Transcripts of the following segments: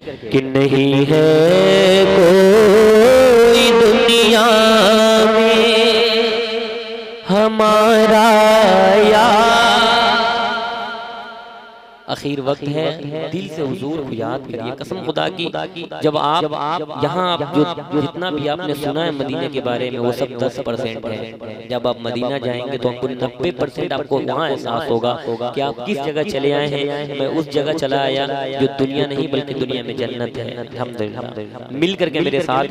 कि नहीं है कोई दुनिया में हमारा यार। आखिर वक्त है दिल से हुजूर को याद करिए। कसम खुदा की, जब आप यहाँ जो जितना भी आपने सुना है मदीने के बारे में वो सब 10% है। जब आप मदीना जाएंगे तो आपको 90% आपको वहाँ एहसास होगा कि आप किस जगह चले आए हैं। मैं उस जगह चला आया जो दुनिया नहीं बल्कि दुनिया में जन्नत है। अल्हम्दुलिल्लाह मिल करके मेरे साथ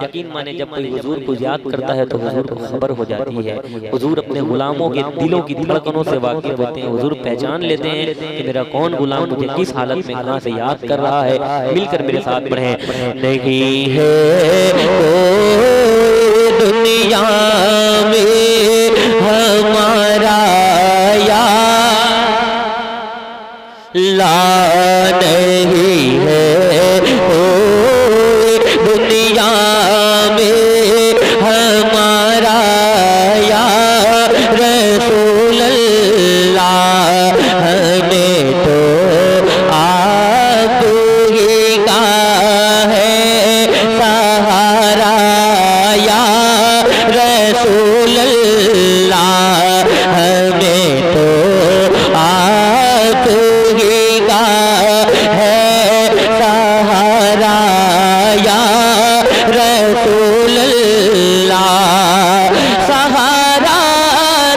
यकीन माने, जब कोई हुजूर को याद करता है तो हुजूर को खबर हो जाती है। हुजूर अपने गुलामों के दिलों की धड़कनों से वाकिफ होते हैं। हुजूर पहचान लेते हैं कि मेरा कौन गुलाम मुझे किस हालत में कहाँ से याद कर रहा है। मिलकर मेरे साथ पढ़ें। नहीं है कोई दुनिया में हमारा यार, ला नहीं है कोई दुनिया में हमारा यार। रसूल अल्लाह हमें तो आप ही का है सहारा यार। रसूल अल्लाह हमें तो आप ही का है सहारा यार। रसूल अल्लाह सहारा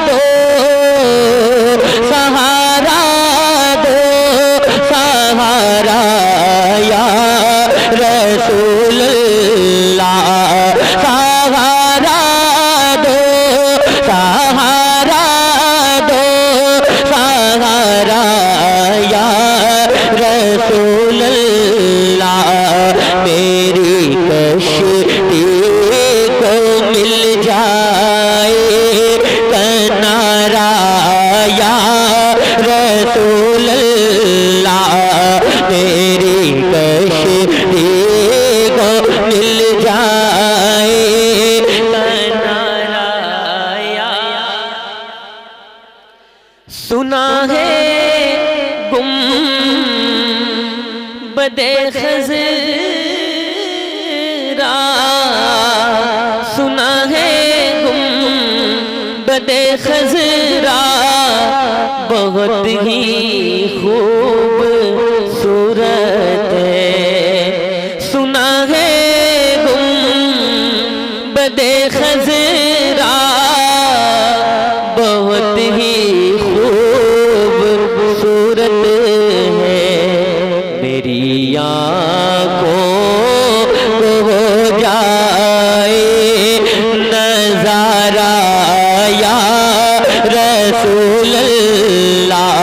दो, सहारा दो, सहारा यार। रसूल अल्लाह सहारा दो, सहारा दो, सहारा यार। रसूल अल्लाह मेरी कश्ती को मिल जाए किनारा यार। रसूल अल्लाह मेरी कश्ती को मिल जाए किनारा यार। सुना है गुंबदे खज़रा, सुना है गुंबदे खज़रा बहुत ही खूबसूरत है। सुना है गुंबदे खज़रा बहुत ही खूबसूरत है। मेरी आँखों को हो जाए नज़ारा यार। रसूल अल्लाह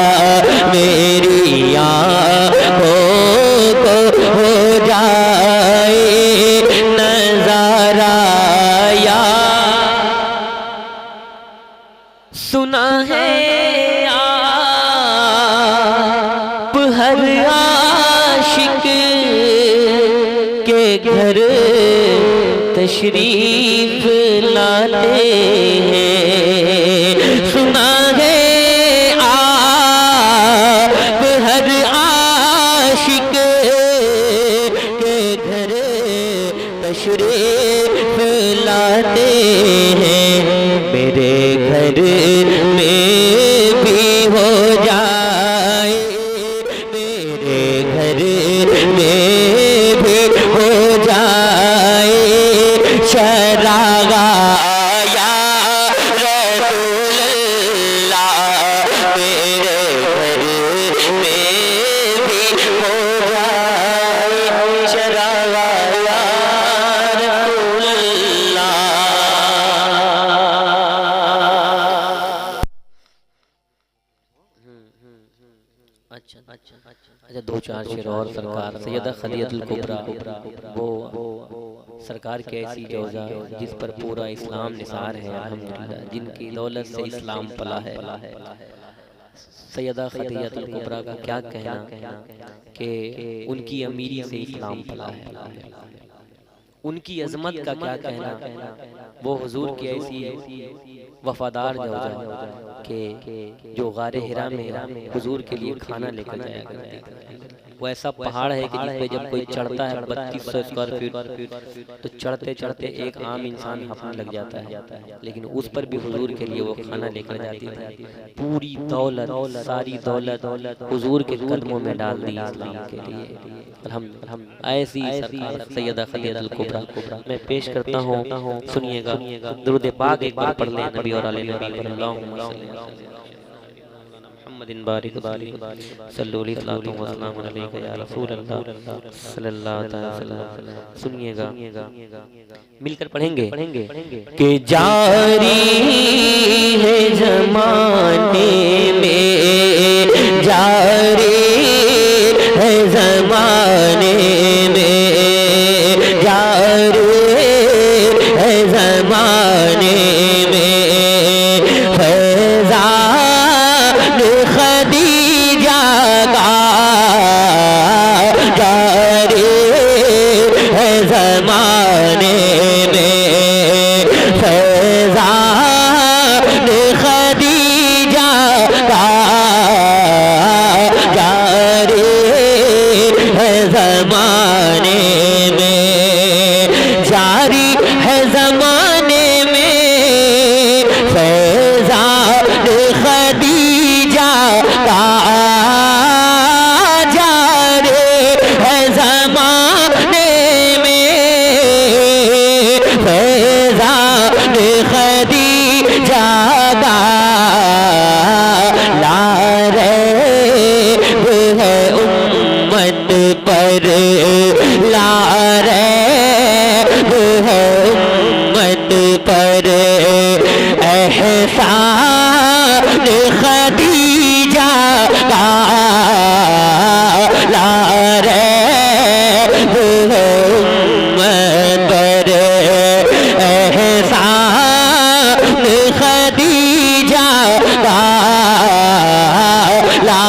मेरी आँखों को हो जाए नज़ारा यार। सुना है आप हर आशिक के घर तशरीफ लाते हैं। सुना है आप हर आशिक के घर तशरीफ लाते हैं। मेरे घर में भी हो जाए, मेरे घर में भी हो जाए शरागा यार। रसूल अल्लाह मेरे घर में भी हो जाए शरागा यार। रसूल अल्लाह। अच्छा, दो चार शेर और सरकार सैयदा खदीजतुल कुबरा, वो सरकार की ऐसी जोजा जिस पर पूरा इस्लाम निसार है अल्हम्दुलिल्लाह, जिनकी दौलत से इस्लाम पला है। सैयदा खदीजतुल कुबरा का क्या कहना कि उनकी अमीरी से इस्लाम पला है। उनकी अजमत का क्या कहना, वो हुजूर की ऐसी वफादार जौजा के जो गारे हिरा में हुजूर के लिए खाना लेकर जाया करती थी। वो ऐसा पहाड़ है कि जिस पे जब कोई चढ़ता है 3200 स्क्वायर फीट, तो चढ़ते चढ़ते एक आम इंसान हांफने लग जाता है, लेकिन उस पर भी हुजूर के लिए वो खाना लेकर जाती थी। पूरी दौलत, सारी दौलत हुजूर के कदमों में डाल दी इस्लाम के लिए। अल्हम्दुलिल्लाह, ऐसी सरकार सैयदा खदीजतुल कुबरा मैं पेश करता हूँ। सुनिएगा, दुरूद पाक एक बार पढ़ लें नबी और आले नबी पर। अल्लाहुम्मा सल्ली अला मुहम्मदिन बारिक सल्लल्लाहु अलैहि या रसूल अल्लाह सल्लल्लाहु अलैहि वसल्लम। सुनिएगा, मिलकर पढ़ेंगे कि जारी है ज़माने में, जारी है ज़माने में, जारी है ज़माने में खदीजा का, जारी है ज़माने में फैज़ान खदीजा का, जारी है ज़माने में, जारी है ज़माने में फैज़ान खदीजा का, जारी है ज़माने में फैज़ान खदीजा का, ला रैब है उम्मत पर, ला रैब है उम्मत पर एहसान खदीजा का, ला रैब है उम्मत पर एहसान खदीजा का, ला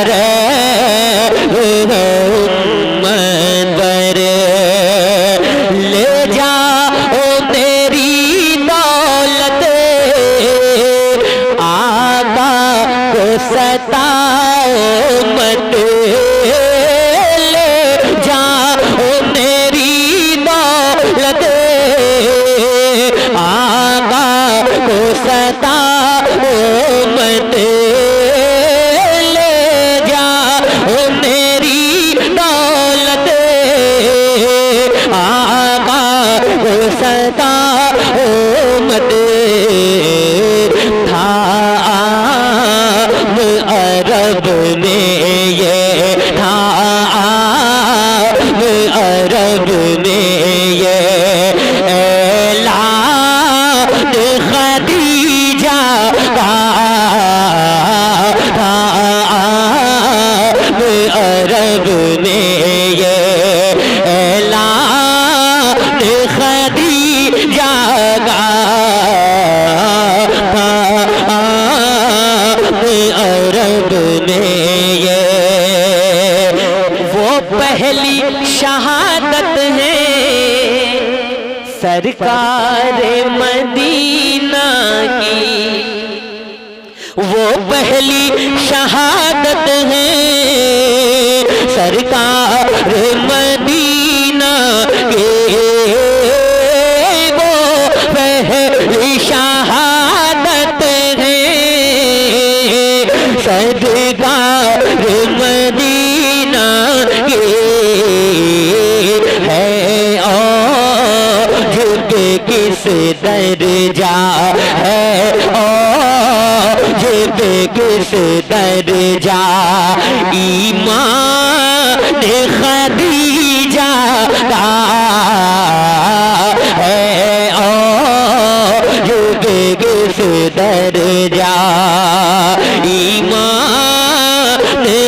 रैब है उम्मत पर। ले जाओ तेरी दौलत आका को सताओ मत, ले जाओ मेरी दौलत आका को सताओ मत, ले जाओ मेरी दौलत आका को सताओ मत। था अरब में ये, था अरब में ये ऐलान खदीजा का, था अरब में ये ऐलान खदीजा का, अरब में ये वो पहली शहादत है सरकार मदीना की, वो पहली शहादत है सरकार मदीना की, वो पहली शहादत है सरकार मदीना की है। और जुग किस दर्जा है, और जुग किस दर्जा ईमान खदीजा का है, और जुग किस दर्जा ईमान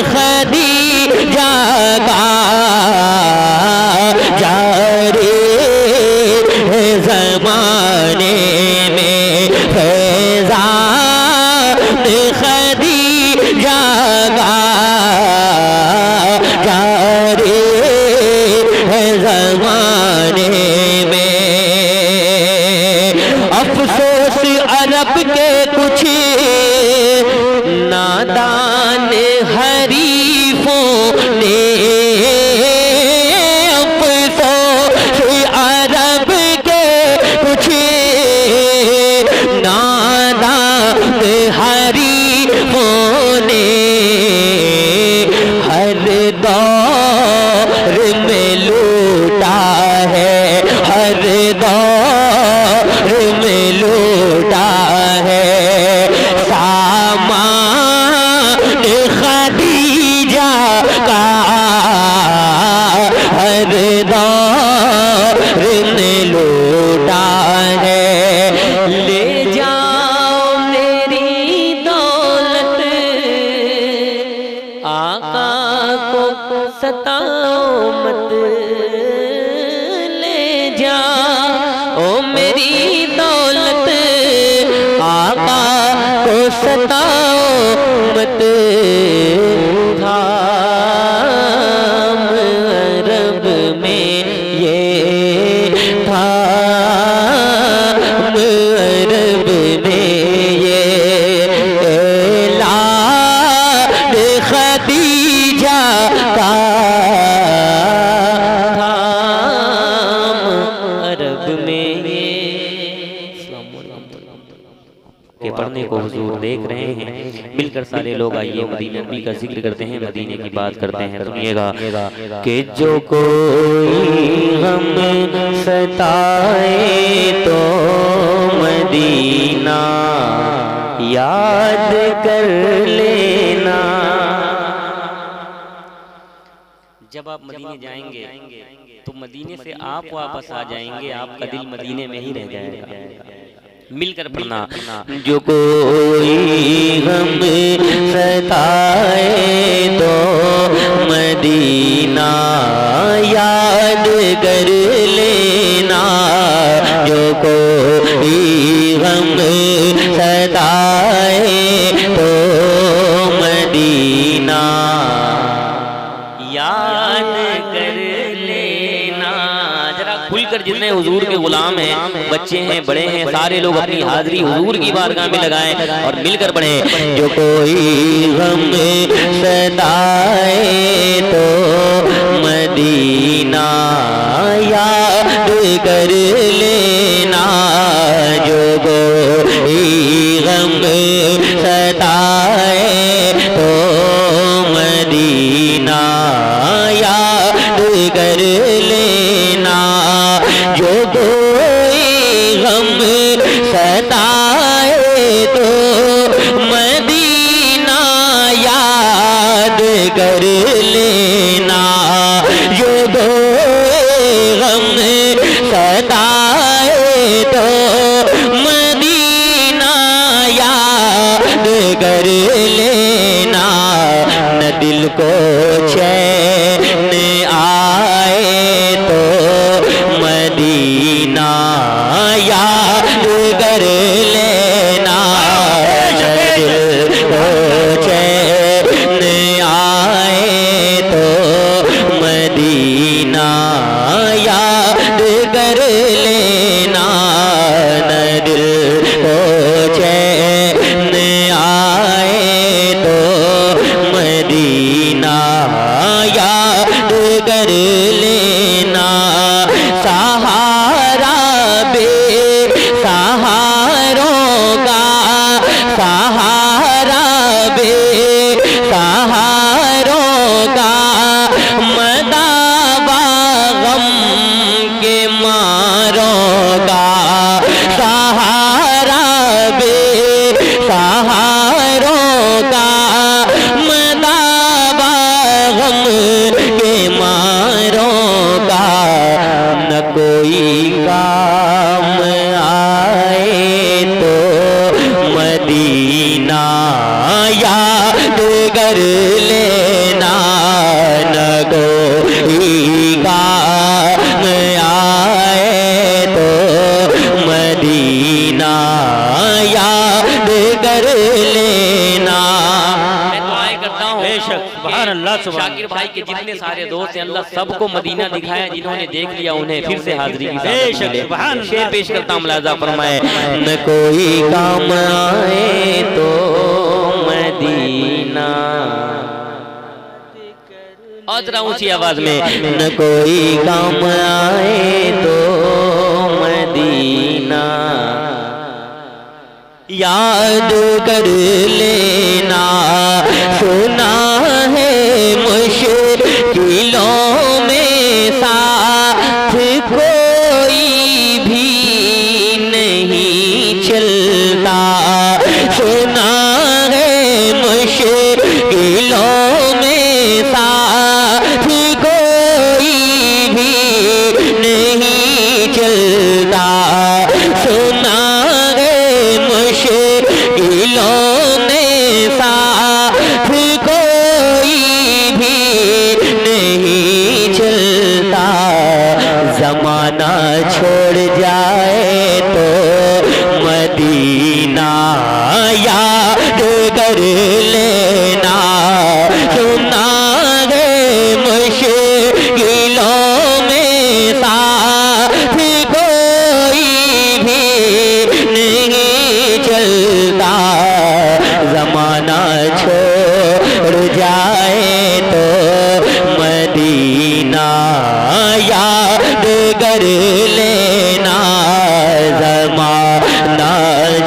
खदीजा का, जारी है ज़माने में फैज़ान खदीजा का, जारी है ज़माने हर दौर में लूटा है। ले जाओ मेरी दौलत, आका को सताओ मत। ले जाओ मेरी दौलत, आका को सताओ मत। थाम अरब में ये थाम अरब में ये लाड खदीजा का थाम अरब में ये। के पढ़ने को हुजूर देख रहे हैं। मिलकर सारे लोग आइए मदीना नबी का जिक्र करते हैं, मदीने की बात करते हैं। सुनिएगा कि जो कोई हम सताए तो मदीना याद कर लेना। जब आप मदीने जाएंगे तो मदीने से आप वापस आ जाएंगे, आपका दिल मदीने में ही रह जाएगा। मिलकर पढ़ना। जो कोई हम सताए तो मदीना याद कर लेना। जो कोई हम सताए तो मदीना याद कर लेना। जरा खुलकर, जितने हुजूर के गुलाम हैं, बच्चे हैं, बड़े हैं, सारे लोग अपनी हाजिरी हुजूर की बारगाह में लगाएं और मिलकर पढ़ें। जो कोई हम सताए तो मदीना याद कर लेना। जो कोई हम सताए तो मदीना याद कर लेना। जो कोई हम सताए तो मदीना याद कर लेना। जो कोई हम सताए तो मदीना याद कर लेना। न दिल को चैन आए तो मदीना याद कर लेना। दिल को चैन आए तो मदीना याद कर लेना। दिल को चैन आए तो मदीना याद कर लेना। सहारा बे सहारों का, सहारा बे सहारों का, मदावा गम के मारों का। सहारा बे सहारों का, मदावा गम के मारों का। न कोई काम आए तो मदीना याद कर लेना। न कोई काम आए तो मदीना याद कर लेना। मैं दुआएं करता हूँ सुभान अल्लाह। शाकिर भाई के जितने सारे दोस्त हैं, अल्लाह सबको मदीना दिखाया। जिन्होंने देख लिया उन्हें फिर से हाजिरी की शेर पेश करता हूँ, मुलाजा फरमाए। न कोई काम आए तो मदीना, और जरा ऊंची आवाज में। न कोई काम आए तो मदीना याद कर लेना। सुना है मुश्किलों में साथ कोई भी नहीं चलता। सुना है मुश्किलों में साथ कोई जमाना छोड़ जाए तो मदीना याद कर लेना, सुना है मुश्किलों में साथ कोई भी नहीं चलता, जमाना छोड़ जाए तो मदीना याद कर लेना, जमाना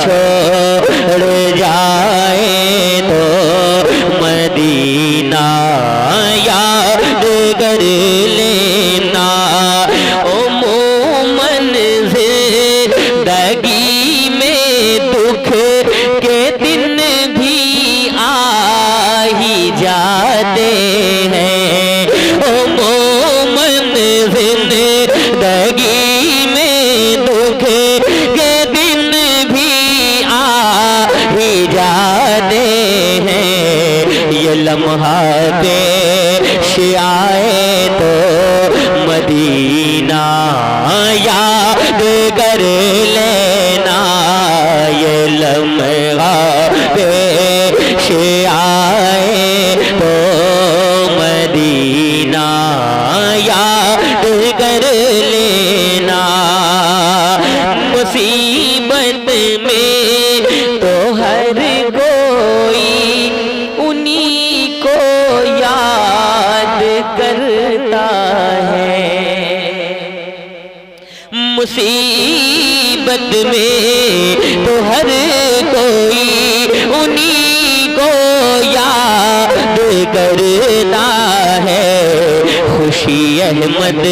छोड़ जाए तो मदीना याद कर लेना। ओ मोमन जिंदगी में दुख के दिन भी आ ही जाते हैं, ओ मोमन जिंदगी में दुख के दिन भी आ ही जाते हैं, ये लम्हा पेश आए तो मदीना याद कर लेना, ये लम्हा पेश आए तो मदीना याद कर लेना। मुसीबत में तो हर कोई उन्हीं को याद करता है, मुसीबत में तो हर कोई उन्हीं को याद करता है, खुशी अहमद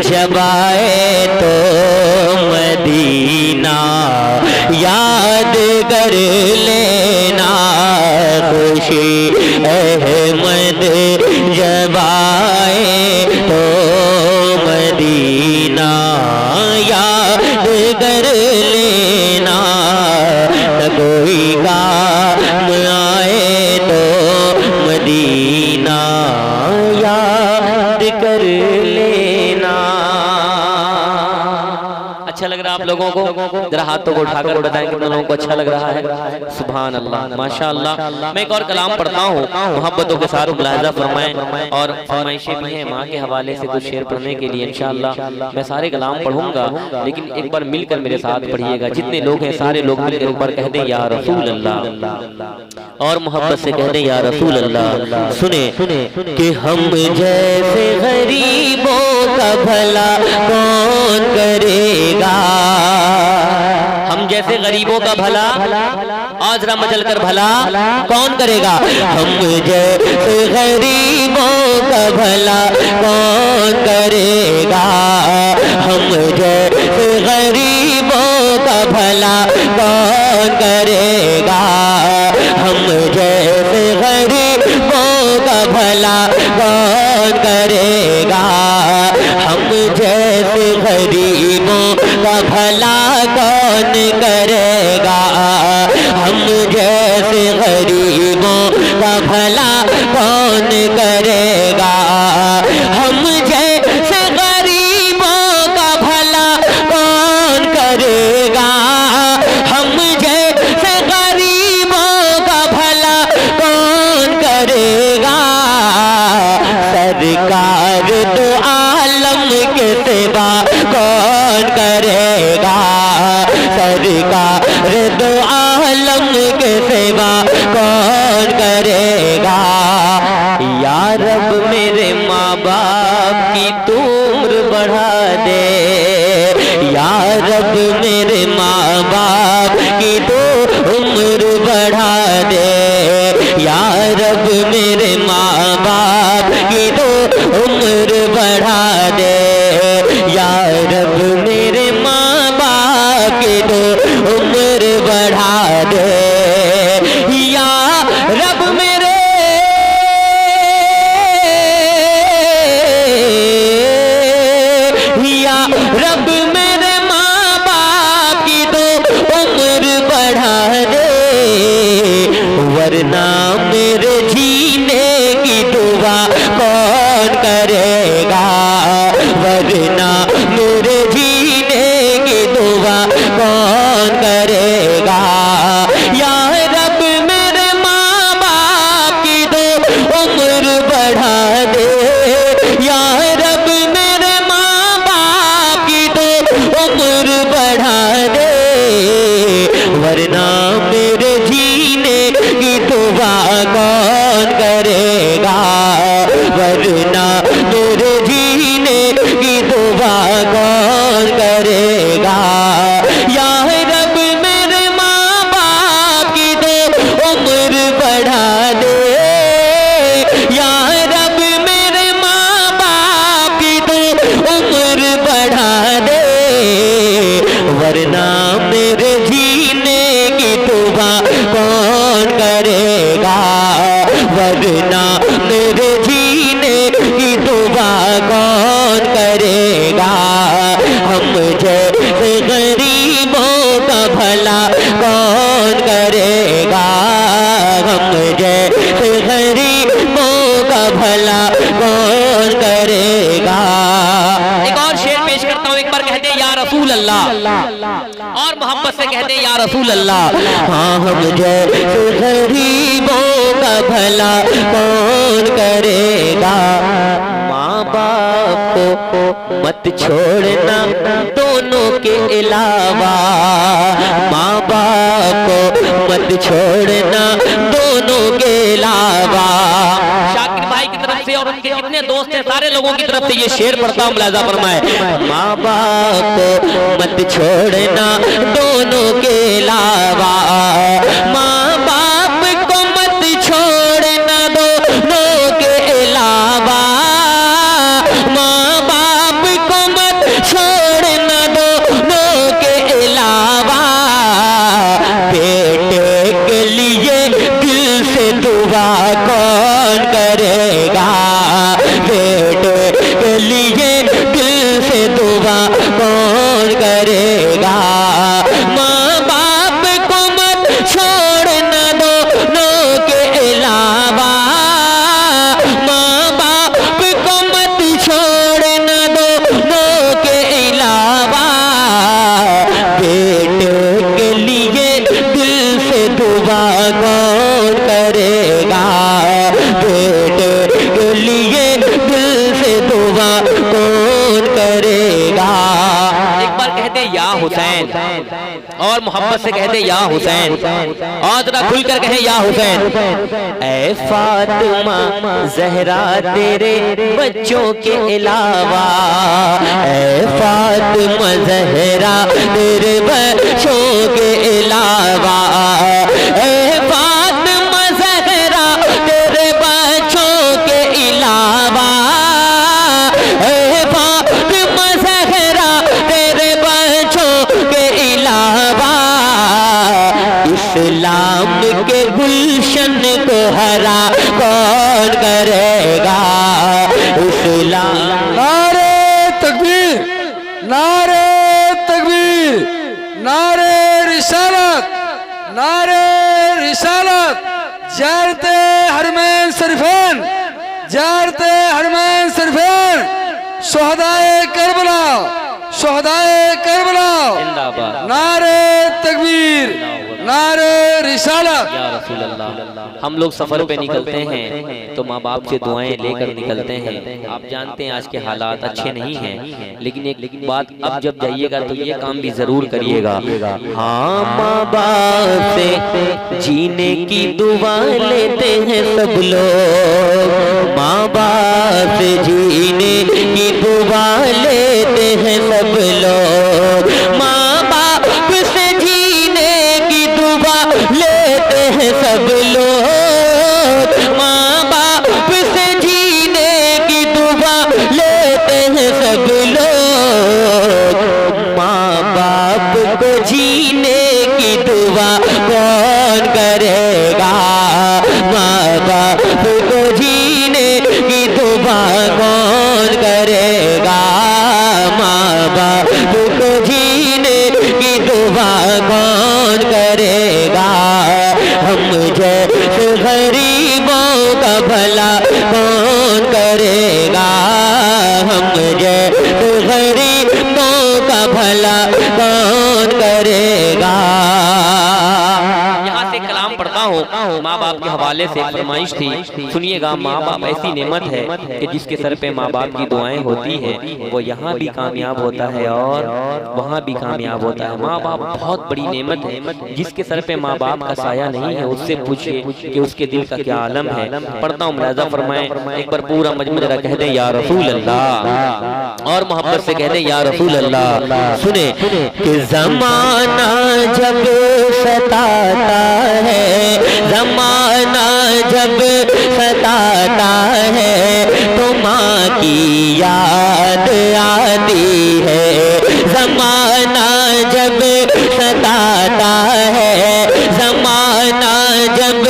जब आए तो मदीना याद कर लेना, खुशी अहमद जब आए तो मदीना याद कर लेना, न कोई काम आए तो मदीना याद कर लेना। अच्छा लग रहा है आप लोगों को? जरा हाथों को उठाकर बताएं कितने लोगों को अच्छा लग रहा है। सुभान अल्लाह, माशाअल्लाह। मैं एक और कलाम पढ़ता हूँ, मोहब्बतों के साथ मुलाहिजा फरमाएं, और फरमाइशें भी हैं माँ के हवाले से कुछ शेर पढ़ने के लिए इंशाअल्लाह। मैं सारे कलाम पढ़ूंगा, लेकिन एक बार मिलकर मेरे साथ पढ़िएगा। जितने लोग हैं सारे लोग मिलकर एक बार कह दें या रसूल अल्लाह, और मोहब्बत से कह दें या रसूल अल्लाह। सुने कि हम जैसे गरीबों का भला कौन करेगा, हम जैसे गरीबों का भला आज जरा मचल कर भला कौन करेगा, हम जैसे गरीबों का भला कौन करेगा, हम जैसे गरीबों का भला कौन करेगा, हम जैसे गरीबों का भला कौन करेगा, हम जैसे गरीबों का भला कौन करेगा, हम जैसे गरीबों का भला कौन करेगा, हम जैसे गरीबों का भला कौन करेगा, हम जैसे गरीबों का भला कौन करेगा, सरकार दो आलम के सेवा कौन करेगा, सरकार दो आलम के सेवा कौन करेगा, या रब मेरे माँ बाप की तू उम्र बढ़ा दे, या रब मेरे माँ बाप की तू उम्र बढ़ा दे, या रब मेरे माँ बाप की तू उम्र बढ़ा दे, या रब मेरे माँ बाप की तू उम्र बढ़ा दे, या रब मेरे रब मेरे माँ बाप की तो उम्र बढ़ा दे, वरना मेरे जीने की दुआ कौन करेगा, वरना एक बार कहते या रसूल अल्लाह और मोहब्बत से कहते या रसूल अल्लाह। हाँ हम जैसे गरीबों का भला कौन करेगा, माँ बाप को मत छोड़ना दोनों के अलावा, माँ बाप को मत छोड़ना दोनों के अलावा। शाकिर भाई की तरफ से और उनके जितने दोस्त हैं सारे लोगों की तरफ से ये शेर पढ़ता हूँ, मुलाजा फरमाए। माँ बाप को मत छोड़ना दोनों के अलावा, माँ बाप को मत छोड़ना दोनों के अलावा, माँ बाप को मत छोड़ना दोनों के अलावा। बेटे के लिए दिल से दुआ कौन करेगा, बेटे के लिए दिल से दुआ कौन करेगा, माँ बाप को मत छोड़ना दोनों के अलावा, माँ बाप को मत छोड़ना दोनों के अलावा। बेटे के लिए दिल से दुआ कौन करेगा, बेटे के लिए दिल से दुआ कौन करेगा। एक बार कहते या हुसैन और मोहब्बत से कहते या हुसैन, और जरा खुलकर कहे या हुसैन। ऐ फातिमा ज़हरा तेरे बच्चों के अलावा, ऐ फातिमा ज़हरा तेरे बच्चों के अलावा, ऐ फातिमा ज़हरा तेरे बच्चों के अलावा, ऐ फातिमा ज़हरा तेरे बच्चों के अलावा। इस्लाम के गुलशन को हरा कौन करेगा, इस्लाम। नारे तकबीर, नारे तकबीर, नारे रिसालत, नारे रिसालत। ज़ियारते हरमैन शरीफैन, ज़ियारते हरमैन शरीफैन, शुहदाए करबला, शुहदाए करबला। नारे तकबीर, नारे रिसालत। या रसूल अल्लाह। हम लोग सफर पे निकलते हैं तो माँ बाप से दुआएं लेकर निकलते हैं। आप जानते हैं आज के हालात अच्छे नहीं हैं, लेकिन एक बात, अब जब जाइएगा तो ये काम भी जरूर करिएगा। हाँ माँ बाप से जीने की दुआ लेते हैं सब लोग, माँ बाप से जीने की दुआ लेते हैं सब लोग, माँ बाप से जीने की दुआ लेते हैं सब लोग, माँ बाप से जीने की दुआ लेते हैं सब लोग। माँ बाप को जीने की दुआ कौन करेगा, माँ बाप को जीने की दुआ कौन करेगा, माँ बाप को जीने की दुआ कौन करेगा। हम जैसे गरीबों का भला कौन करेगा, हम जैसे गरीबों का भला कौन करेगा। यहाँ से कलाम पढ़ता हूँ, माँ बाप के हवाले से फरमाइश थी, सुनिएगा। माँ बाप ऐसी नेमत है कि जिसके सर पे माँ बाप की दुआएं होती हैं वो यहाँ भी कामयाब होता है और वहाँ भी कामयाब होता है। माँ बाप बहुत बड़ी नेमत है, जिसके सर पे माँ बाप का साया नहीं है उससे पूछिए कि उसके दिल का क्या आलम है। पढ़ता हूँ, मुलाजा फरमाएं। एक बार पूरा मजमू जरा कह दे या रसूल अल्लाह, और मोहब्बत से कह दे या रसूल अल्लाह। सुने कि ज़माना जब सताता है, ज़माना जब सताता है तो माँ की याद आती है, ज़माना जब सताता है, ज़माना जब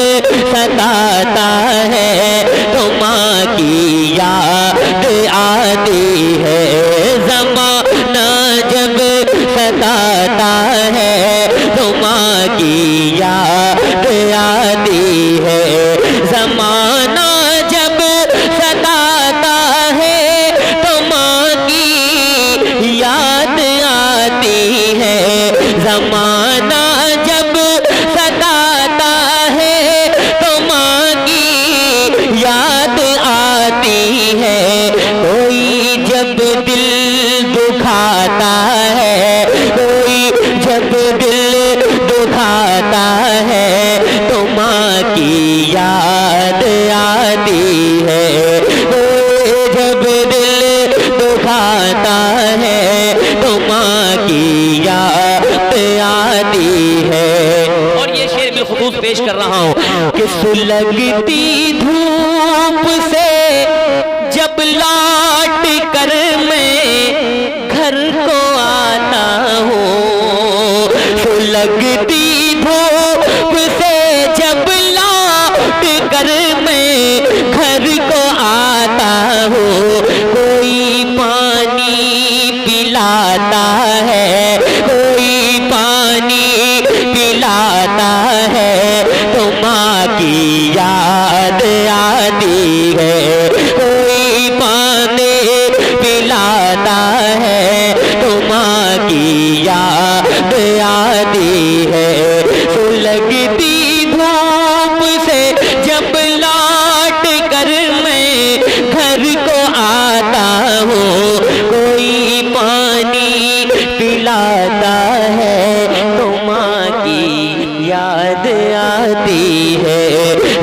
सताता है तो माँ की याद आती है, ज़माना जब सताता है तो माँ की याद आती है, ज़माना जब सताता है तो माँ की दिल दुखाता है, कोई जब दिल दुखाता है तो माँ की याद आती है। कोई जब दिल दुखाता है तो माँ की याद आती है। और ये शेर बिलखुसूस पेश कर रहा हूँ कि सुलगती धूप से जब लौट कर मैं घर को आता हूँ, सुलगती धूप से जब लौट कर मैं घर को आता हूँ, कोई पानी पिलाता है, कोई पानी पिलाता है तो माँ की याद आती है। कोई पानी पिलाता है तो माँ की याद आती है। सुलगती धूप से जब लौट कर मैं घर को आता हूँ, कोई पानी पिलाता है तो माँ की याद आती है।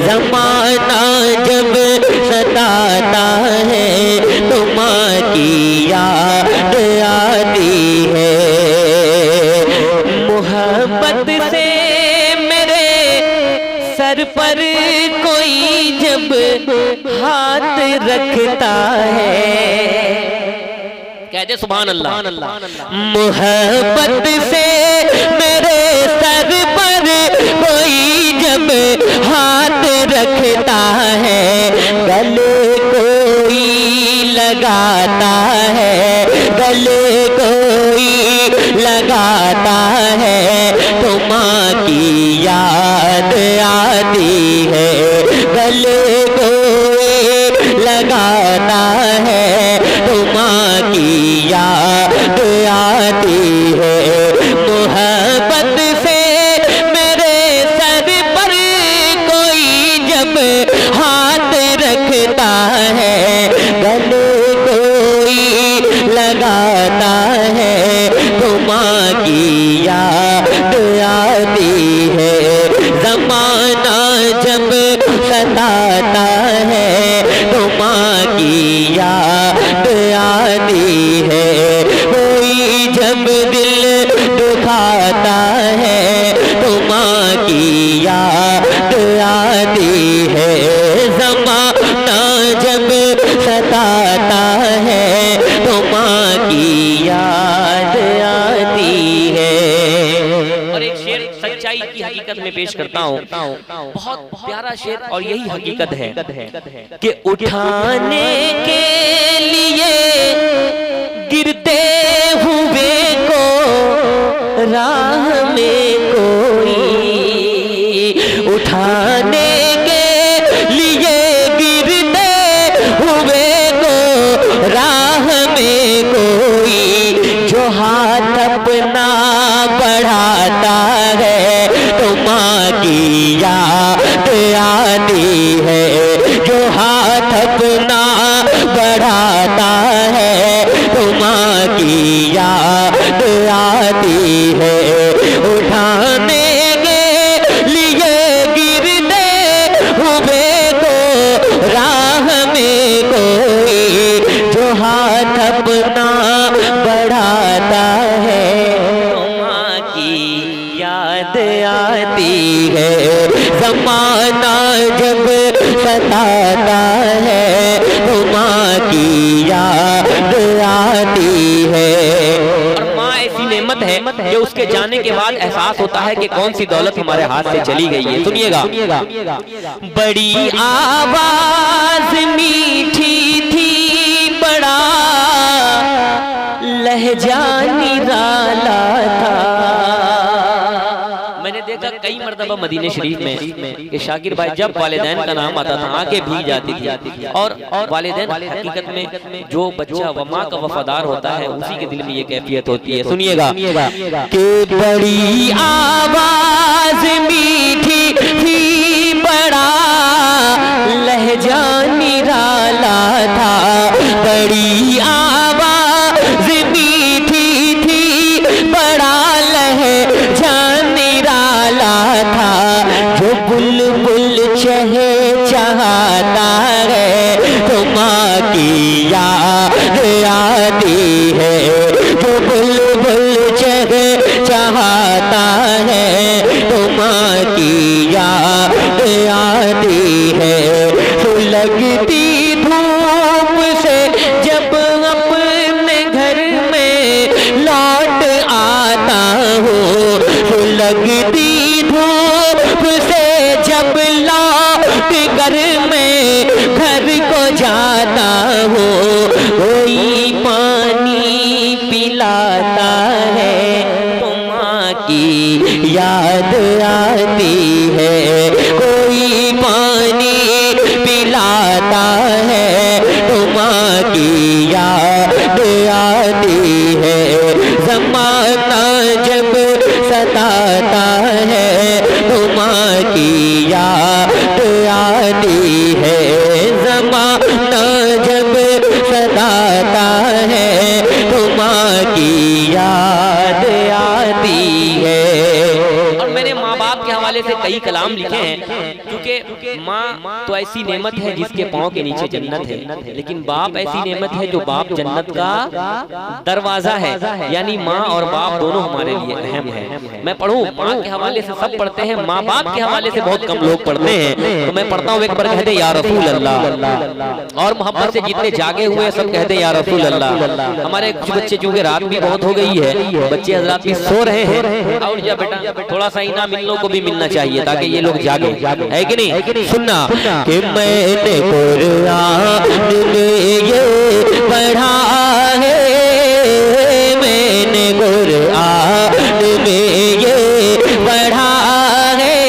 ज़माना जब सताता है तो माँ की याद आती है। मोहब्बत से मेरे सर पर कोई जब हाथ रखता है, कहते सुभान अल्लाह। मोहब्बत से मेरे सर पर कोई जब हाथ रखता है, गले कोई लगाता है, गले कोई लगाता है तो माँ की याद आती है। गले कोई लगाता है तो माँ की याद आती है। मोहब्बत से मेरे सर पर कोई जब हाथ रखता है, गले कोई लगाता है तो माँ की याद आती है। ज़माना जब सताता है तो माँ की याद आती है। कोई जब दिल दुखाता है तो माँ की याद आती है। ज़माना जब सताता है तो माँ की याद आती है। और एक शेर सच्चाई की हकीकत में पेश करता हूँ, बहुत प्यारा शेर और यही हकीकत है कि उठाने के लिए गिरते हुए को राह में कोई, उठाने के लिए गिरते हुए को राह में कोई, जो हाथ अपना बढ़ाता है तो माँ की याद आती है। जो हाथ अपना बढ़ाता है तो माँ की याद आती है। उठाने के लिए गिरते हुए को राह में कोई, जो हाथ अपना बढ़ाता है तो माँ की याद आती है। ज़माना जब सताता है तो माँ की याद आती है। और माँ ऐसी नेमत है जो उसके जाने के बाद एहसास होता है कि कौन सी दौलत हमारे हाथ से चली गई है। सुनिएगा, बड़ी आवाज मीठी थी, बड़ा लहजा निराला था। मैंने देखा कई मर्तबा मदीने शरीफ में कि शाकिर भाई जब वालिदैन का नाम आता था आंखें भीग जाती थी। और वालिदैन हकीकत में जो बच्चा वमा का वफादार होता है उसी के दिल में ये कैफियत होती है। सुनिएगा कि बड़ी आवाज मीठी थी, बड़ा लहजा निराला था। बड़ी आवाज पिलाता है तो माँ की याद आती है। कोई पानी पिलाता है तो माँ की याद आती है। ज़माना जब सताता है तो माँ की याद आती है। ज़माना जब सताता है तो माँ की याद आती है। और मैंने माँ बाप के हवाले से कई कलाम लिखे हैं, क्योंकि माँ तो ऐसी नेमत है जिसके पाँव के नीचे जन्नत है, लेकिन बाप ऐसी नेमत है जो बाप जन्नत का दरवाजा है। यानी माँ और बाप दोनों हमारे लिए अहम है। मैं पढ़ूं, माँ के हवाले से सब पढ़ते हैं, माँ बाप के हवाले से बहुत कम लोग पढ़ते हैं। तो मैं पढ़ता हूँ, एक बार कहते या रसूल अल्लाह, और मोहब्बत से जितने जागे हुए सब कहते या रसूल अल्लाह। हमारे कुछ बच्चे, चूंकि रात भी बहुत हो गई है, बच्चे हजरात भी सो रहे हैं, और जा बेटा थोड़ा सा इनाम इन लोगों को भी मिलना चाहिए ताकि ये लोग जागे, है कि नहीं? सुनना कि मैंने कुरान में ये पढ़ा है, मैंने कुरान में ये पढ़ा है,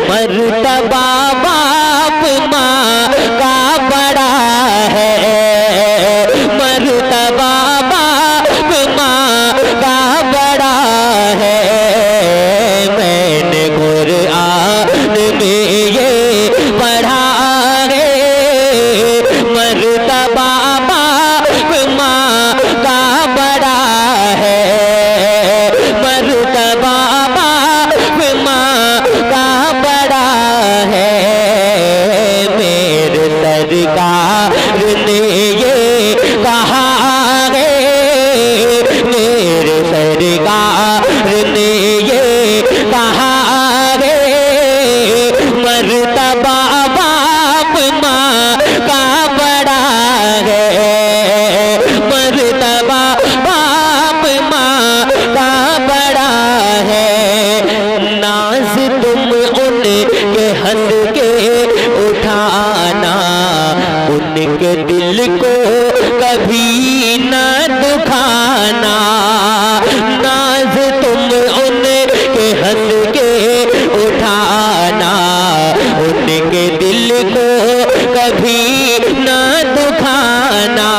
मर्तबा बाप माँ का बड़ा है, मर्तबा बाप माँ का बड़ा है। मैंने कुरान में ये पढ़ा है, मर्तबा बाप माँ का बड़ा है, मर्तबा बाप माँ का बड़ा है। मेरे सरकार ने ये कहा है, मेरे सरकार ने ये कहा है, मर्तबा बाप माँ का बड़ा है, मर्तबा बाप माँ का बड़ा है। नाज तुम उनके हंस के उठाना, उनके दिल को कभी ना दुखाना। नाज तुम उनके हंस के उठाना, उनके दिल को कभी ना दुखाना।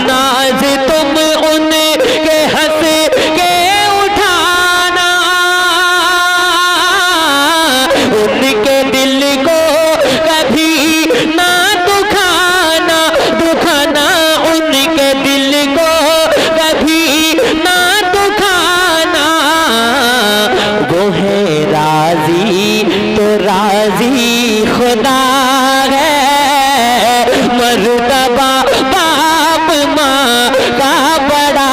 नाज तुम उनके हंस के उठाना, उनके दिल को कभी ना दुखाना, दुखाना उनके दिल को कभी ना दुखाना। वो है राजी तो राजी खुदा है, मर्तबा बाप माँ का बड़ा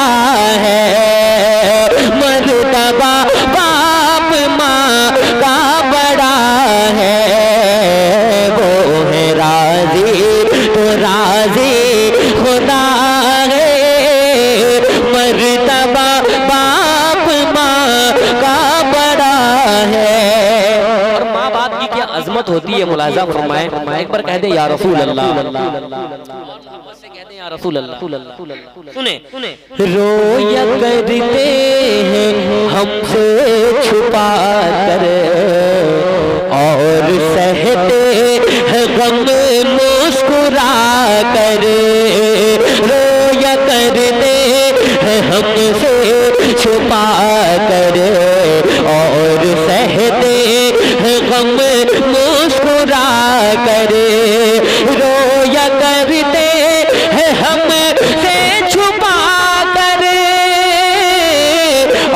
है, मर्तबा बाप माँ का बड़ा है। वो है राजी तो राजी खुदा है, मर्तबा बाप माँ का बड़ा है। और माँ बाप की क्या अजमत होती है, मुलाजा फरमाए। एक बार कह दे या रसूल अल्लाह, से कहते हैं या रसूल अल्लाह। सुने रोया करते हैं हमसे छुपा कर, और सहते हैं गम मुस्कुरा कर। रोया करते हैं हमसे छुपा कर, और सहते हैं गम मुस्कुरा कर। रोया करते हैं हमसे छुपा कर,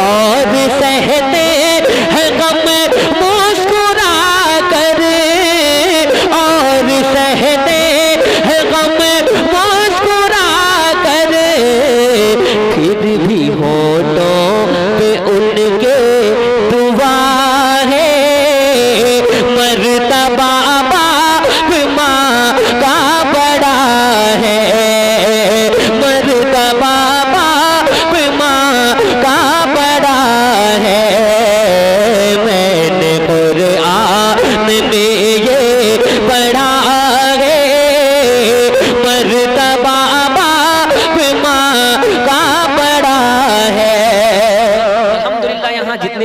और सहते हैं गम मुस्कुरा कर, और सहते हैं गम मुस्कुरा कर। फिर भी होठों पे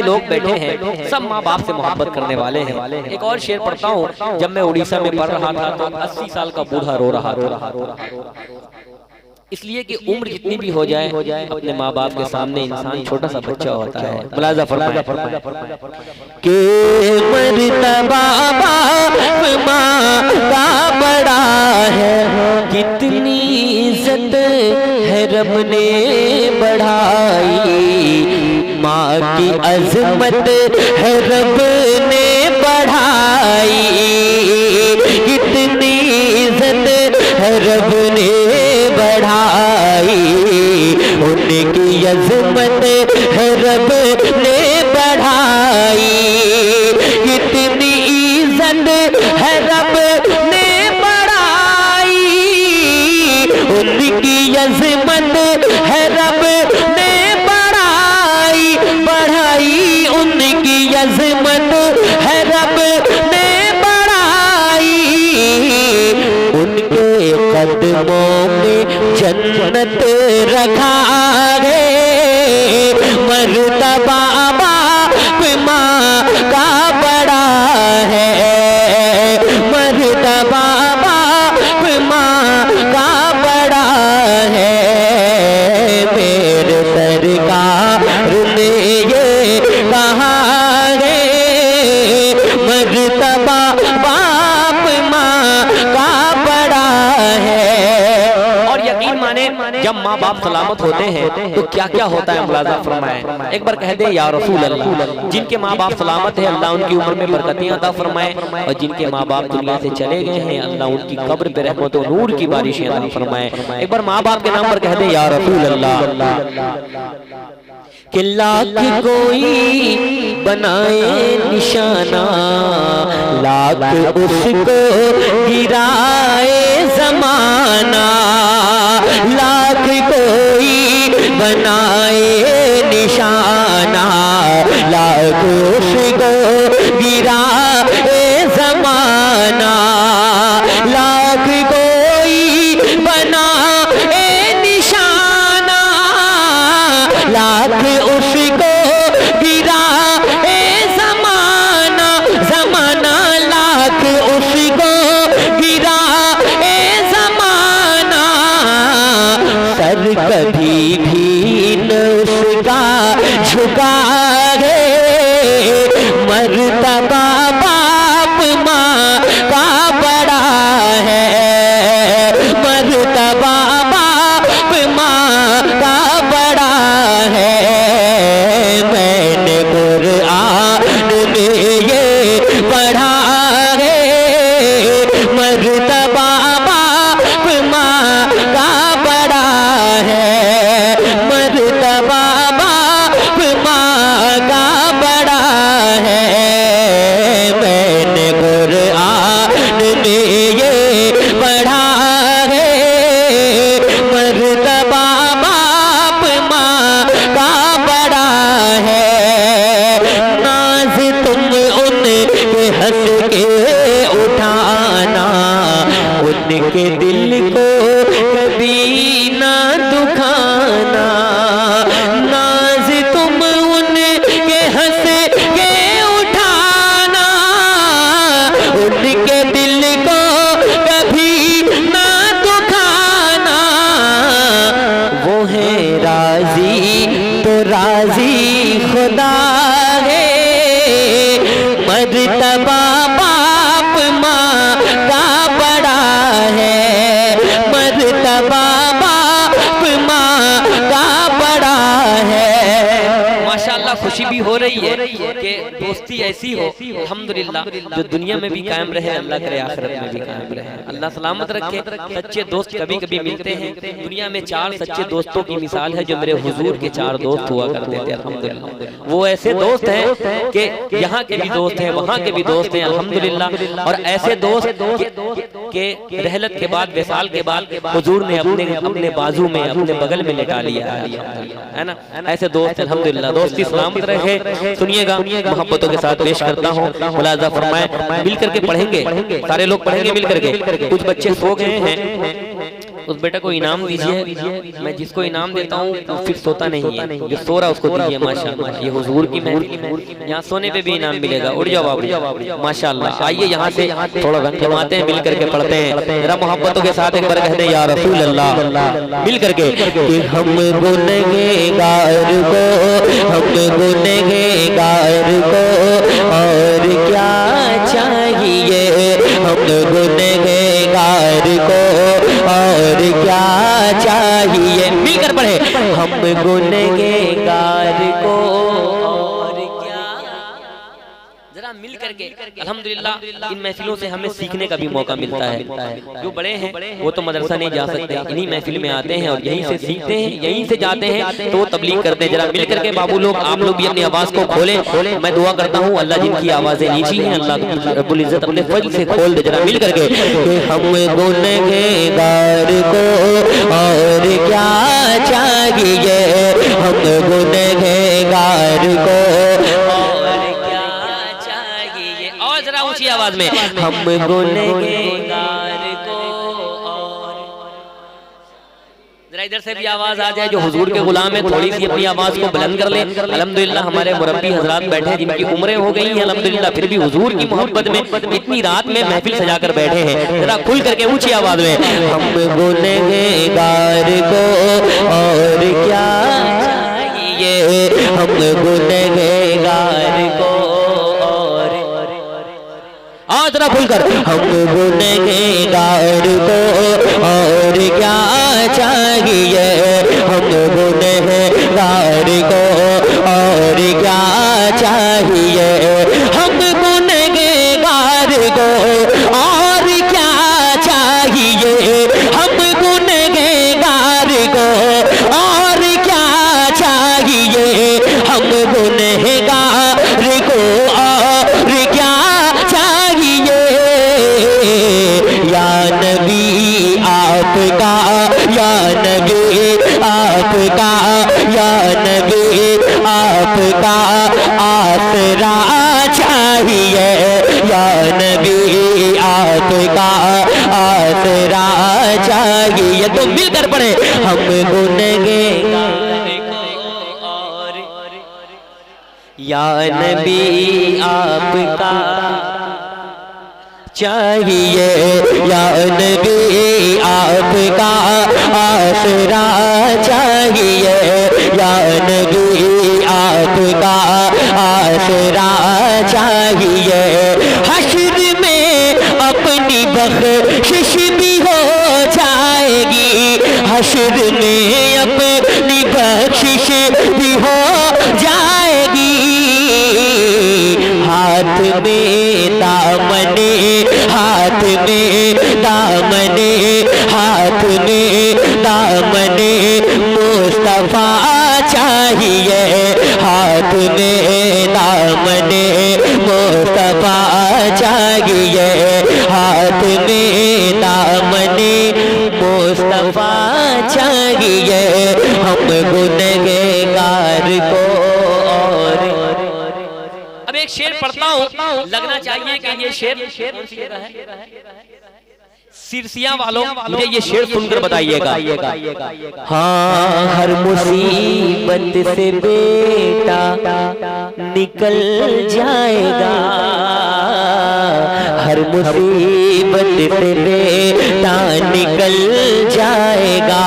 लोग बैठे हैं सब माँ बाप से मोहब्बत करने वाले हैं। एक और शेर पढ़ता हूँ, जब मैं उड़ीसा में पढ़ रहा था तो 80 साल का बूढ़ा रो रहा था, इसलिए कि उम्र जितनी भी हो जाए अपने माँ बाप के सामने इंसान छोटा सा बच्चा होता है। मुलाजा फरमाया के मर्तबा बाप माँ का बड़ा है, कितनी इज्जत है रब ने बढ़ाई, माँ की अजमत है रब ने बढ़ाई, कितनी इज्जत है रब ने बढ़ाई, उनकी अजमत है रब ने बढ़ाई, कितनी इज्जत है रब ने बढ़ाई, उनकी अजमत है रब ने बढ़ाई, बढ़ाई उनकी अजमत है रब ने बढ़ाई, उनके कदमों में जन्नत रखा है, मर्तबा बाप माँ का बड़ा है, मर्तबा बाप माँ का बड़ा है, मेरे सरकार ने ये कहा है, मर्तबा बाप माँ का बड़ा है। जब माँ बाप सलामत होते हैं तो क्या क्या होता है मुलाजा फरमाए। एक बार कह दे या रसूल अल्लाह, जिनके माँ बाप सलामत है अल्लाह उनकी उम्र में बरकतें अता फरमाए, और जिनके माँ बाप दुनिया से चले गए हैं अल्लाह उनकी कब्र पे रहमत और नूर की बारिशें अता फरमाए। एक बार माँ बाप के नाम पर कह दे या रसूल अल्लाह। कि लाख कोई बनाए निशाना, लाख उसको गिराए जमाना, लाख कोई बनाए निशाना, लाख उसको गिराए जमाना, लाख कोई बनाए निशाना, लाख उसको गिरा ए जमाना, जमाना लाख उसको गिरा ए जमाना, सर कभी भी न उसका झुका है, मर्तबा बाप माँ का बड़ा है, मर्तबा बाप माँ का बड़ा है, मैंने कुरान में ये पढ़ा है, मर्तबा बाप माँ का बड़ा है, मर्तबा बाप माँ का बड़ा है, मैंने कुरान में ये पढ़ा है, मर्तबा बाप माँ का बड़ा है, नाज तुम उनके हंस के उठाना, उनके दिल को कभी ना दुखाना, नाज तुम उनके हंस के उठाना, उनके दिल को कभी ना दुखाना, वो है राजी तो राजी खुदा है, मर्तबा बाप माँ का बड़ा है, मर्तबा बाप माँ का बड़ा है। माशाअल्लाह खुशी भी हो रही है कि दोस्ती ऐसी हो अल्हम्दुलिल्लाह जो दुनिया में भी कायम रहे, अल्लाह करे आखिरत में भी कायम रहे, अल्लाह सलामत रखे। सच्चे दोस्त कभी कभी मिलते हैं, दुनिया में 4 सच्चे दोस्तों की मिसाल है जो मेरे हुजूर के 4 दोस्त हुआ करते थे अल्हम्दुलिल्लाह। वो ऐसे दोस्त हैं कि यहाँ के भी दोस्त हैं वहाँ के भी दोस्त हैं अल्हम्दुलिल्लाह, और ऐसे दोस्त के रहलत के बाद विसाल के बाद हुजूर ने अपने बाजू में अपने बगल में लेटा लिया है ना। ऐसे दोस्त अल्हम्दुलिल्लाह, दोस्ती सलामत रहे। सुनिएगा मोहब्बतों के साथ पेश करता हूँ, मुलाजा फरमाए। मिल करके पढ़ेंगे, सारे लोग पढ़ेंगे मिल करके। कुछ बच्चे सो गए हैं उस बेटा को इनाम दीजिए। मैं जिसको इनाम देता हूँ वो फिर सोता नहीं है, जो सो रहा उसको दीजिए। माशाअल्लाह, ये हुजूर की महफिल है, यहाँ सोने पे भी इनाम मिलेगा। उड़ जाओ बाबू, माशाअल्लाह। आइए यहाँ से थोड़ा रंग जमाते हैं, मिल करके पढ़ते हैं जरा मोहब्बतों के साथ। एक बार कहते हैं या रसूल अल्लाह मिल करके कि हम गुनहगार को, हम गुनहगार को और क्या चाहिए, हम गुनहगार को और क्या चाहिए। मिलकर पढ़े, हम गुनहगार को और क्या। जरा मिल करके अल्हम्दुलिल्लाह इन महफिलों से हमें सीखने का भी मौका मिलता है। जो बड़े हैं वो तो मदरसा नहीं जा सकते, इन्हीं महफिल में आते हैं और यहीं से सीखते हैं, यहीं से जाते हैं तो वो तबलीग करते हैं। जरा मिल करके बाबू लोग, आप लोग भी अपनी आवाज को खोलें। मैं दुआ करता हूँ अल्लाह जिनकी आवाजें नीची हैं, अल्लाह रब्बुल इज्जत अपने फजल से खोल दे। जरा मिल करके कि हम गुनहगार को और क्या चाहिए, हम गुनहगार को और क्या चाहिए। और जरा ऊंची आवाज में, हम गुनहगार को और जरा इधर से भी आवाज आ जाए। जो हुजूर के गुलाम है थोड़ी सी अपनी आवाज को बुलंद कर ले। अल्हम्दुलिल्लाह हमारे मुरब्बी हजरात बैठे हैं जिनकी उम्रें हो गई हैं अल्हम्दुलिल्लाह, फिर भी हुजूर की मोहब्बत में इतनी रात में महफिल सजा कर बैठे हैं। जरा खुल करके ऊंची आवाज में, हम गुनहगार को और क्या चाहिए, हम गुनहगार को और जरा खुलकर, हम गुनहगार को और क्या चाहिए, हम गुनहगार को और क्या चाहिए, हम गुनहगार को और क्या चाहिए, हम गुनहगार को और क्या चाहिए, हम गुनहगार को और क्या चाहिए। या नबी आपका, या नबी आपका, या नबी आपका आसरा चाहिए, या नबी आपका आसरा चाहिए। तो मिलकर पढ़े, हम गुनहगार को और या नबी आपका चाहिए, या नबी आपका आसरा चाहिए, या नबी आपका आसरा चाहिए। हश्र में अपनी बख्शिश भी हो जाएगी, हश्र में अपनी बख्शिश भी हो जाएगी। हाथ में दामने, हाथ में दामने, हाथ में दामने मुस्तफा चाहिए, हाथ में दामने मुस्तफा चाहिए, हाथ में दामने मुस्तफा चाहिए। हम गुनहगार को और अब एक शेर पढ़ता हूँ, लगना चाहिए कि ये शेर कौन सी जगह है? सिरसिया वालों मुझे ये शेर सुनकर बताइएगा। हाँ, हर मुसीबत से बेटा निकल जाएगा, हर मुसीबत से बेटा निकल जाएगा,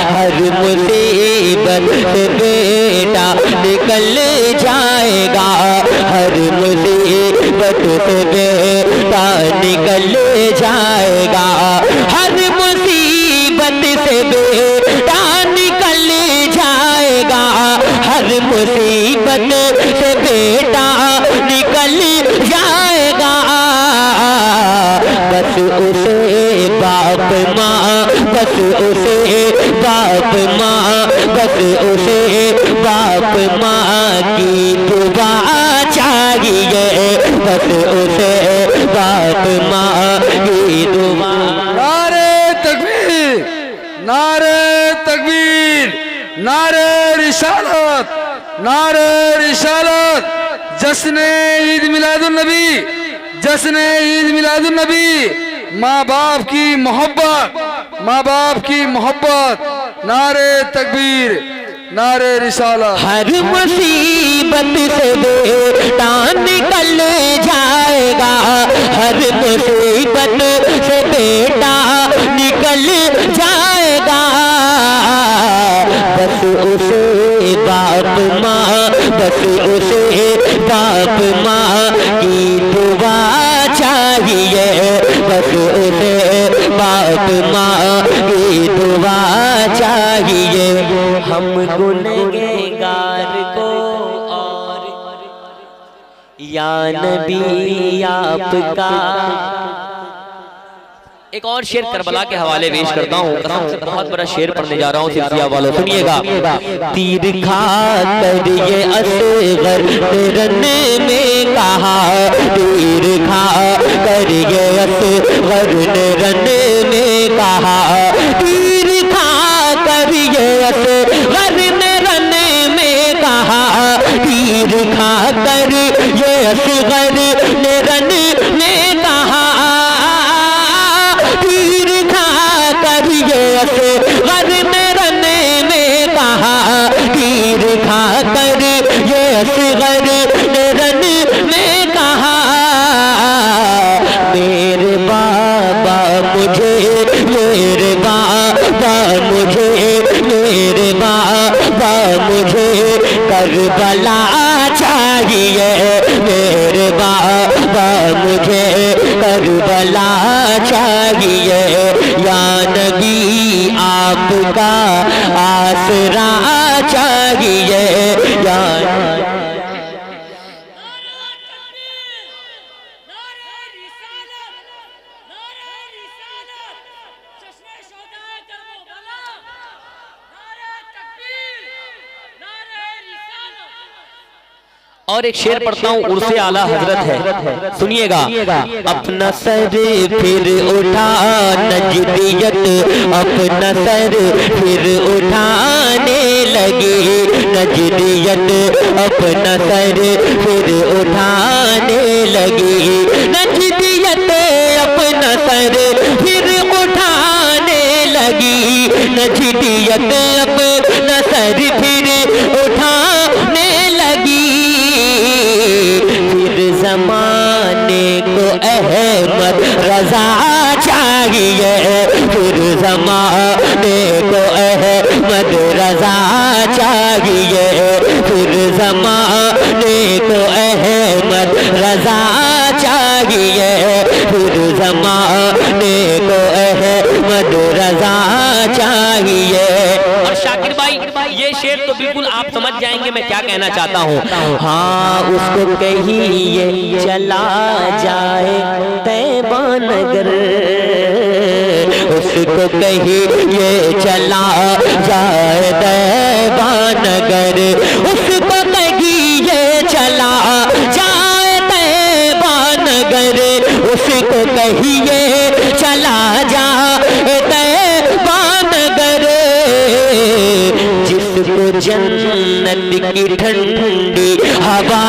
हर मुसीबत से बेटा निकल जाएगा, हर मुसीबत से बेटा निकल जाएगा, हर मुसीबत से बेटा निकल जाएगा, हर मुसीबत से बेटा निकल जाएगा। बस उसे बाप माँ, बस उसे बाप माँ, बस उसे बाप माँ की दुआ चाहिए, बस उसे बाप माँ की दुआ। नारे तकबीर, नारे तकबीर, नारे रिसालत, नारे रिसालत। जश्न ईद मिलादुन नबी, जश्न ईद मिलादुन नबी। माँ बाप की मोहब्बत, माँ बाप की मोहब्बत। नारे तकबीर, नारे रिसालत। हर मुसीबत से बेटा निकल जाएगा, हर मुसीबत से बेटा निकल जाएगा। बस उसे बाप माँ, बस उसे बाप माँ की दुआ चाहिए, बस उसे बाप माँ की दुआ चाहिए। हम गुनहगार को और या नबी आपका। एक और शेर करबला के हवाले पेश करता हूँ, कसम से बहुत बड़ा शेर पढ़ने जा रहा हूँ सिलसिला वालों, सुनिएगा। तीर खा कर ये असगर रने में कहा, तीर खा कर ये असगर रने में कहा, तीर खा कर ये असगर रने में कहा, तीर खा कर ये असगर रने में कहा, तीर खा कर ये असगर रने में कहा, तीर खा कर ये असगर रने में कहा। मेरे बाबा मुझे, मेरे बाबा मुझे, मेरे बाबा मुझे करबला चाहिए, मेरे बाबा मुझे करबला चाहिए। या नबी आपका आसरा चाहिए, या और एक शेर पढ़ता हूँ, उर्से आला हजरत है, सुनिएगा। अपना सर फिर उठा नजदियत, अपना सर फिर उठाने लगी नजदियत, अपना सर फिर उठाने लगी नजदियत, अपना सर फिर उठाने लगी नजदियत, अपना सर फिर उठाने लगी। फिर जमाने को अहमद रजा चाहिए, फिर जमाने को अहमद रजा चाहिए, फिर जमाने को अहमद रजा चाहिए, फिर जमाने को अहमद रजा चाहिए। और शाकिर भाई ये शेर तो बिल्कुल आप समझ जाएंगे मैं क्या कहना चाहता हूँ। हाँ उसको कहिए चला जाए तैबा नगर, उसको कहिए चला जाए तैबा नगर, उसको कहिए चला जाए तैबा नगर, उसको कहिए चला जाए तैबा नगर। जिसको जन्नत की ठंडी हवा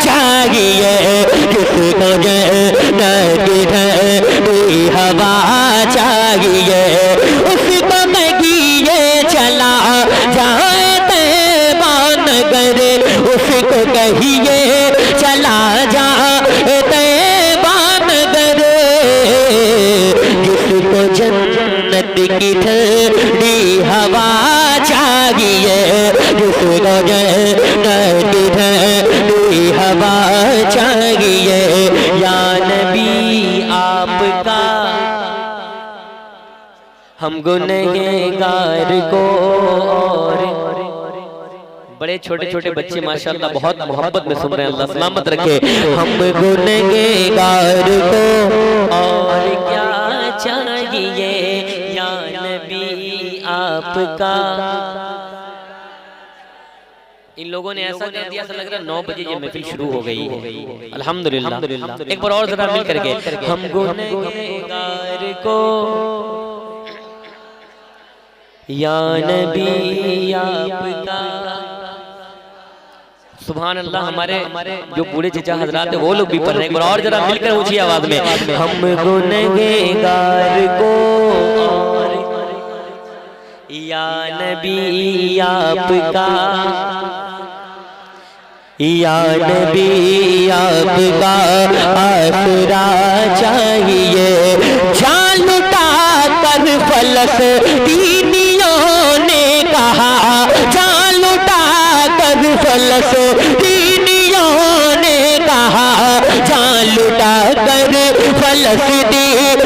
चाहिए, जिसको जन्नत की ठंडी हवा चाहिए, उसको कहिए चला जाए तैबा नगर, उसको कहिए चला जाए तैबा नगर। जिसको जन्नत की ठंडी हवा चाहिए, जिसको जन्नत की ठंडी हवा चाहिए। या नबी आपका हम गुनहगार को और बड़े छोटे छोटे बच्चे माशाल्लाह बहुत मोहब्बत में सुन रहे हैं, अल्लाह सलामत रखे। हम गुनहगार को और क्या चाहिए या नबी आपका। इन लोगों ने ऐसा कर दिया, ऐसा लग रहा है 9 बजे ये महफिल शुरू हो गई है। अल्हम्दुलिल्लाह। एक बार और जरा मिल करके हम गुनहगार को या नबी आपका। सुभान अल्लाह। हमारे जो बूढ़े चचा हजरात है वो लोग भी पढ़ रहे हैं, एक बार और जरा मिलकर ऊंची आवाज में। हम गुनहगार को या नबी आपका, या नबी आपका आसरा चाहिए। जान लुटा कर फलस्तीनियों ने कहा, जान लुटा कर फलस्तीनियों ने कहा, जान लुटा कर फलस्तीनियों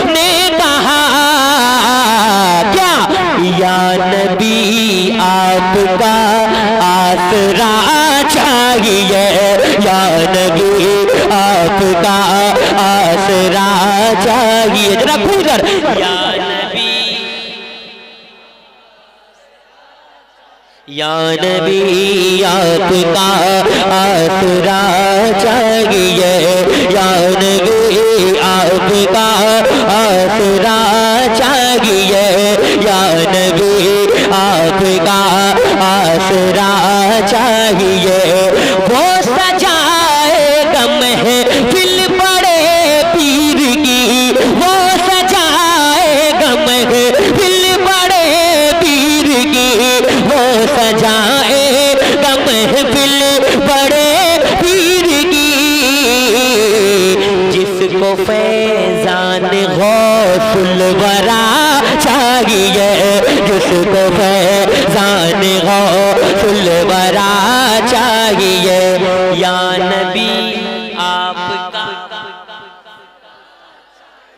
ने कहा क्या, या नबी आपका आसरा चाहिए, या नबी आपका आसरा चाहिए। जरा खुलकर या नबी, या नबी आपका आसरा चाहिए, या नबी आपका आसरा चाहिए, या नबी आपका आसरा चाहिए। वो सजाए गम है दिल बड़े पीर की, वो सजाए गम है दिल बड़े पीर की, वो सजाए गम है दिल बड़े पीर की। जिसको फैजान गौसुल वरा चाहिए, जिसको फैजान गौसुल वरा चाहिए। या नबी आपका,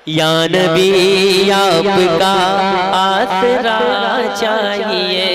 या नबी आपका आसरा चाहिए।